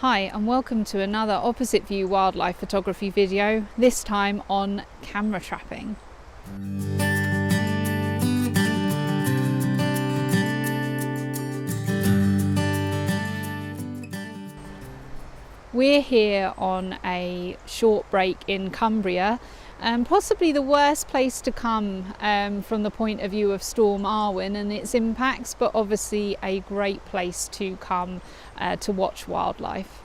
Hi and welcome to another opposite view wildlife photography video, this time on camera trapping. We're here on a short break in Cumbria, possibly the worst place to come from the point of view of Storm Arwen and its impacts, but obviously a great place to come to watch wildlife.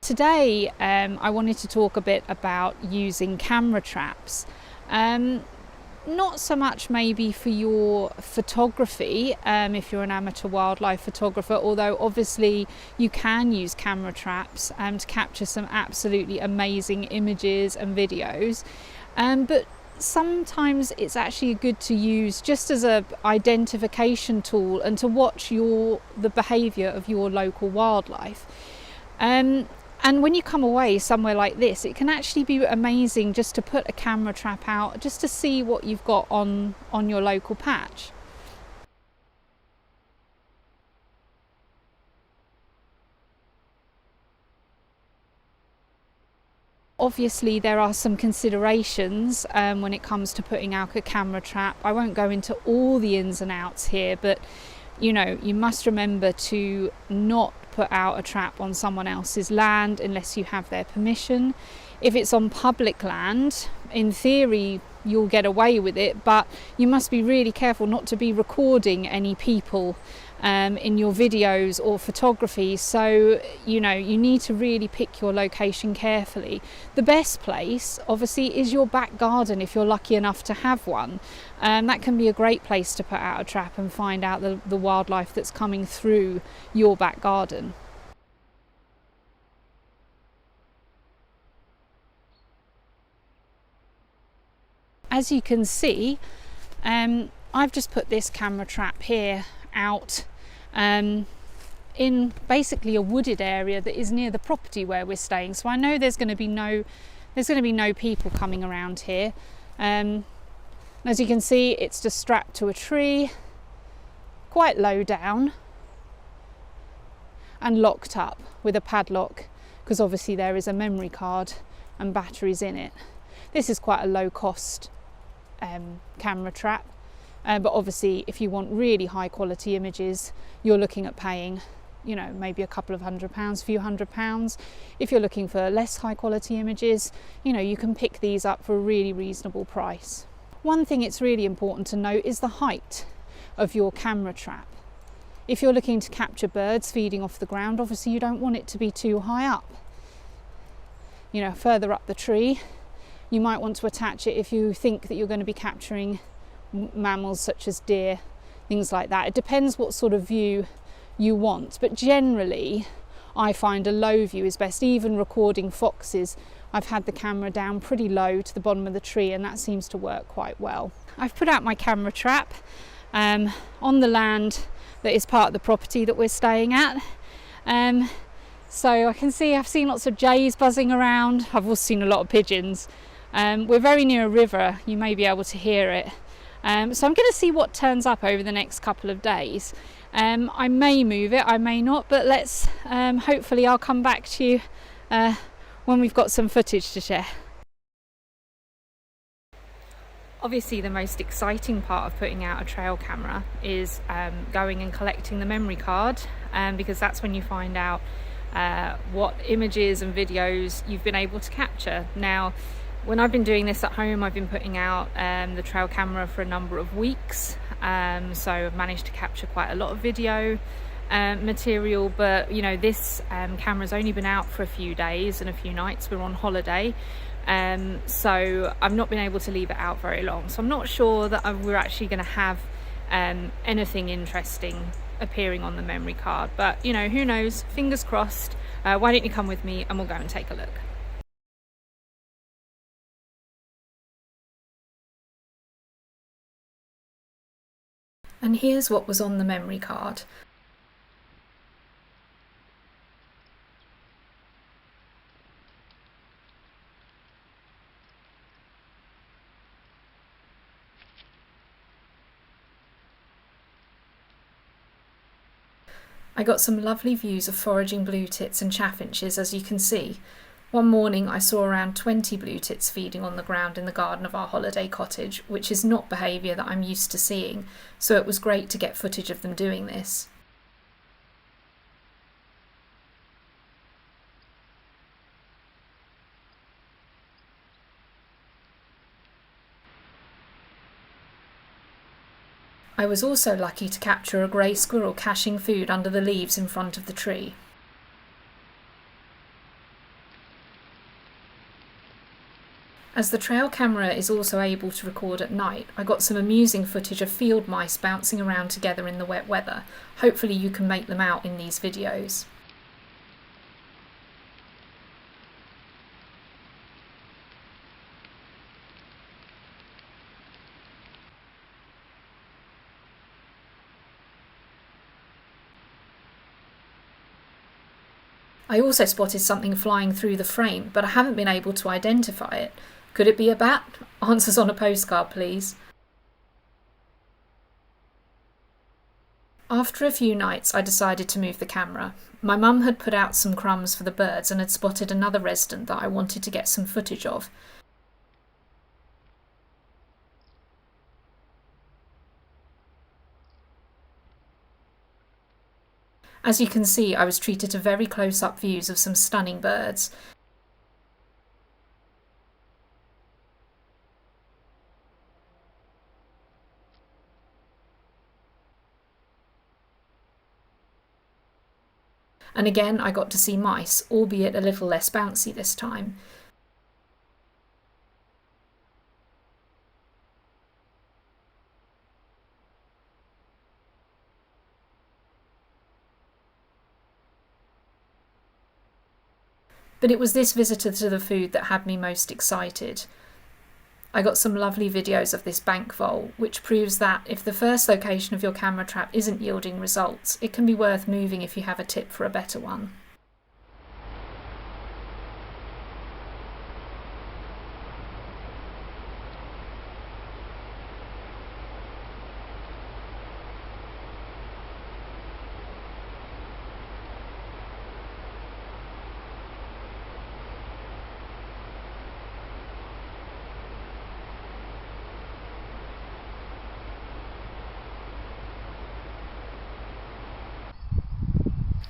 Today I wanted to talk a bit about using camera traps. Not so much maybe for your photography if you're an amateur wildlife photographer, although obviously you can use camera traps to capture some absolutely amazing images and videos, but sometimes it's actually good to use just as an identification tool and to watch the behaviour of your local wildlife. And when you come away somewhere like this, it can actually be amazing just to put a camera trap out, just to see what you've got on your local patch. Obviously there are some considerations when it comes to putting out a camera trap. I won't go into all the ins and outs here, but you must remember to not put out a trap on someone else's land unless you have their permission. If it's on public land, in theory you'll get away with it, but you must be really careful not to be recording any people in your videos or photography. So you need to really pick your location carefully. The best place obviously is your back garden if you're lucky enough to have one. That can be a great place to put out a trap and find out the wildlife that's coming through your back garden. As you can see, I've just put this camera trap here out in basically a wooded area that is near the property where we're staying. So I know there's going to be no people coming around here. As you can see, it's just strapped to a tree, quite low down, and locked up with a padlock, because obviously there is a memory card and batteries in it. This is quite a low cost camera trap, but obviously if you want really high quality images, you're looking at paying maybe a couple of £100, a few £100. If you're looking for less high quality images, you can pick these up for a really reasonable price. One thing it's really important to note is the height of your camera trap. If you're looking to capture birds feeding off the ground, obviously you don't want it to be too high up. Further up the tree, you might want to attach it if you think that you're going to be capturing mammals such as deer, things like that. It depends what sort of view you want, but generally I find a low view is best. Even recording foxes, I've had the camera down pretty low to the bottom of the tree, and that seems to work quite well. I've put out my camera trap on the land that is part of the property that we're staying at. So I can see I've seen lots of jays buzzing around. I've also seen a lot of pigeons. We're very near a river, you may be able to hear it. So I'm going to see what turns up over the next couple of days. I may move it, I may not, but let's hopefully I'll come back to you when we've got some footage to share. Obviously the most exciting part of putting out a trail camera is going and collecting the memory card, because that's when you find out what images and videos you've been able to capture. Now, when I've been doing this at home, I've been putting out the trail camera for a number of weeks, so I've managed to capture quite a lot of video material, but this camera's only been out for a few days and a few nights. We're on holiday, so I've not been able to leave it out very long, so I'm not sure that we're actually going to have anything interesting appearing on the memory card, but who knows, fingers crossed. Why don't you come with me and we'll go and take a look. And here's what was on the memory card. I got some lovely views of foraging blue tits and chaffinches, as you can see. One morning I saw around 20 blue tits feeding on the ground in the garden of our holiday cottage, which is not behaviour that I'm used to seeing, so it was great to get footage of them doing this. I was also lucky to capture a grey squirrel caching food under the leaves in front of the tree. As the trail camera is also able to record at night, I got some amusing footage of field mice bouncing around together in the wet weather. Hopefully you can make them out in these videos. I also spotted something flying through the frame, but I haven't been able to identify it. Could it be a bat? Answers on a postcard, please. After a few nights, I decided to move the camera. My mum had put out some crumbs for the birds and had spotted another resident that I wanted to get some footage of. As you can see, I was treated to very close-up views of some stunning birds. And again, I got to see mice, albeit a little less bouncy this time. But it was this visitor to the food that had me most excited. I got some lovely videos of this bank vole, which proves that if the first location of your camera trap isn't yielding results, it can be worth moving if you have a tip for a better one.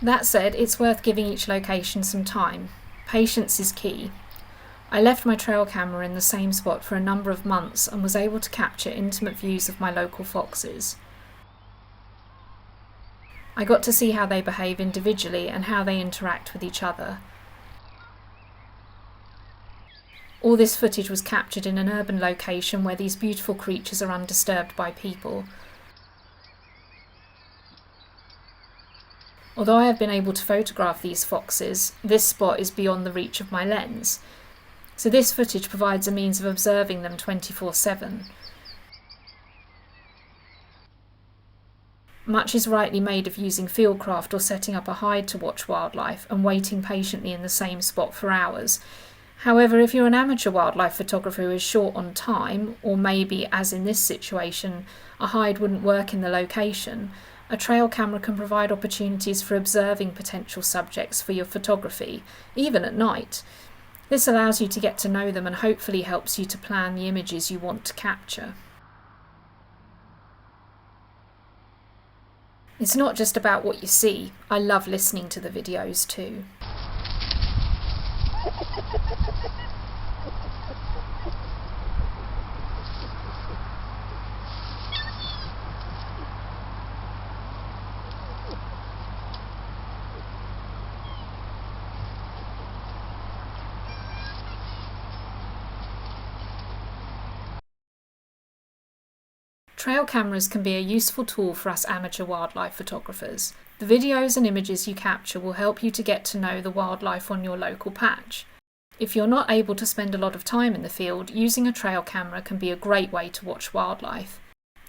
That said, it's worth giving each location some time. Patience is key. I left my trail camera in the same spot for a number of months and was able to capture intimate views of my local foxes. I got to see how they behave individually and how they interact with each other. All this footage was captured in an urban location where these beautiful creatures are undisturbed by people. Although I have been able to photograph these foxes, this spot is beyond the reach of my lens, so this footage provides a means of observing them 24/7. Much is rightly made of using fieldcraft or setting up a hide to watch wildlife and waiting patiently in the same spot for hours. However, if you're an amateur wildlife photographer who is short on time, or maybe, as in this situation, a hide wouldn't work in the location, a trail camera can provide opportunities for observing potential subjects for your photography, even at night. This allows you to get to know them and hopefully helps you to plan the images you want to capture. It's not just about what you see. I love listening to the videos too. Trail cameras can be a useful tool for us amateur wildlife photographers. The videos and images you capture will help you to get to know the wildlife on your local patch. If you're not able to spend a lot of time in the field, using a trail camera can be a great way to watch wildlife.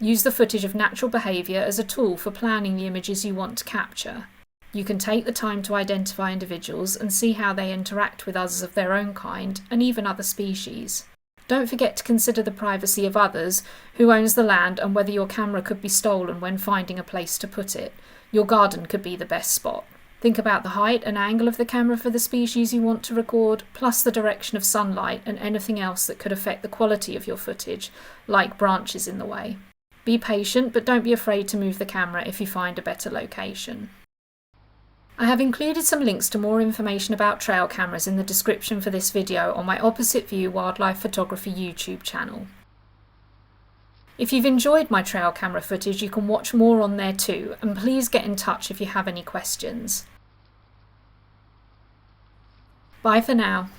Use the footage of natural behaviour as a tool for planning the images you want to capture. You can take the time to identify individuals and see how they interact with others of their own kind and even other species. Don't forget to consider the privacy of others, who owns the land and whether your camera could be stolen when finding a place to put it. Your garden could be the best spot. Think about the height and angle of the camera for the species you want to record, plus the direction of sunlight and anything else that could affect the quality of your footage, like branches in the way. Be patient, but don't be afraid to move the camera if you find a better location. I have included some links to more information about trail cameras in the description for this video on my Opposite View Wildlife Photography YouTube channel. If you've enjoyed my trail camera footage, you can watch more on there too, and please get in touch if you have any questions. Bye for now.